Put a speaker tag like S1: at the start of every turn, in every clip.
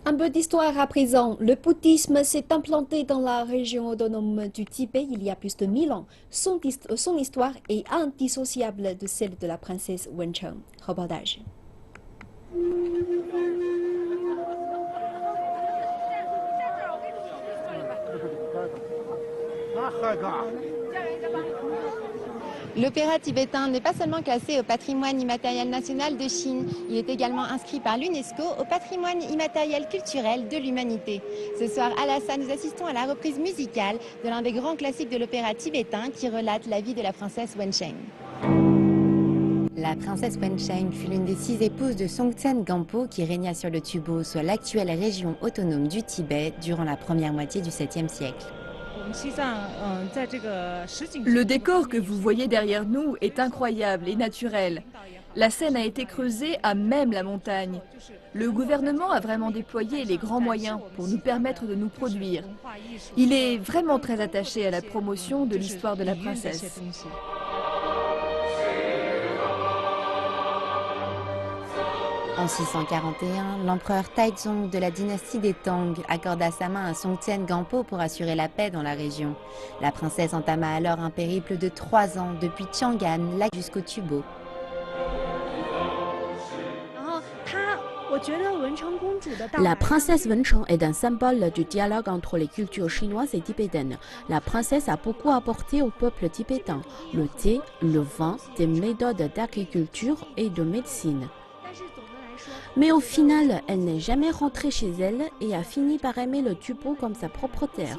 S1: Un peu d'histoire à présent. Le bouddhisme s'est implanté dans la région autonome du Tibet il y a plus de 1000 ans. Son histoire est indissociable de celle de la princesse Wencheng. Reportage.
S2: L'opéra tibétain n'est pas seulement classé au patrimoine immatériel national de Chine, il est également inscrit par l'UNESCO au patrimoine immatériel culturel de l'humanité. Ce soir à Lhasa, nous assistons à la reprise musicale de l'un des grands classiques de l'opéra tibétain qui relate la vie de la princesse Wencheng. La princesse Wencheng fut l'une des 6 épouses de Songtsen Gampo qui régna sur le Tubo, soit l'actuelle région autonome du Tibet, durant la première moitié du 7e siècle.
S3: Le décor que vous voyez derrière nous est incroyable et naturel. La scène a été creusée à même la montagne. Le gouvernement a vraiment déployé les grands moyens pour nous permettre de nous produire. Il est vraiment très attaché à la promotion de l'histoire de la princesse.
S2: En 641, l'empereur Taizong de la dynastie des Tang accorda sa main à Songtsen Gampo pour assurer la paix dans la région. La princesse entama alors un périple de 3 ans depuis Chang'an jusqu'au Tubo.
S4: La princesse Wencheng est un symbole du dialogue entre les cultures chinoises et tibétaines. La princesse a beaucoup apporté au peuple tibétain, le thé, le vin, des méthodes d'agriculture et de médecine. Mais au final, elle n'est jamais rentrée chez elle et a fini par aimer le Tubo comme sa propre terre.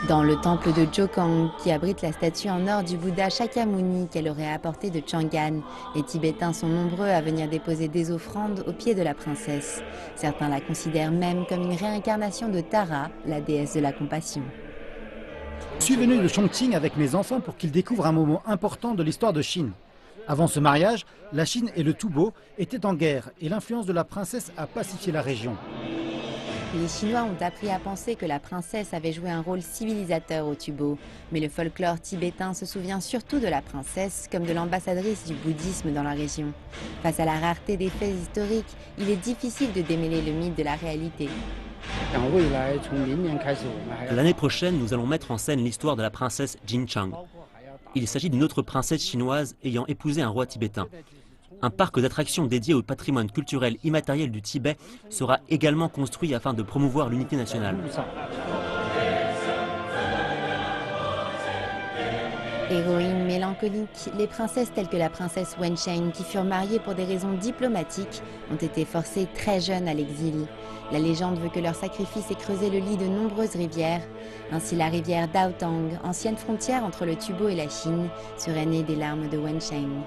S2: Dans le temple de Jokang, qui abrite la statue en or du Bouddha Shakyamuni qu'elle aurait apporté de Chang'an, les Tibétains sont nombreux à venir déposer des offrandes aux pieds de la princesse. Certains la considèrent même comme une réincarnation de Tara, la déesse de la compassion.
S5: Je suis venu de Chongqing avec mes enfants pour qu'ils découvrent un moment important de l'histoire de Chine. Avant ce mariage, la Chine et le Tubo étaient en guerre et l'influence de la princesse a pacifié la région.
S2: Les Chinois ont appris à penser que la princesse avait joué un rôle civilisateur au Tubo. Mais le folklore tibétain se souvient surtout de la princesse comme de l'ambassadrice du bouddhisme dans la région. Face à la rareté des faits historiques, il est difficile de démêler le mythe de la réalité.
S6: L'année prochaine, nous allons mettre en scène l'histoire de la princesse Jinchang. Il s'agit d'une autre princesse chinoise ayant épousé un roi tibétain. Un parc d'attractions dédié au patrimoine culturel immatériel du Tibet sera également construit afin de promouvoir l'unité nationale.
S2: Héroïnes mélancoliques, les princesses telles que la princesse Wencheng, qui furent mariées pour des raisons diplomatiques, ont été forcées très jeunes à l'exil. La légende veut que leur sacrifice ait creusé le lit de nombreuses rivières. Ainsi la rivière Daotang, ancienne frontière entre le Tubo et la Chine, serait née des larmes de Wencheng.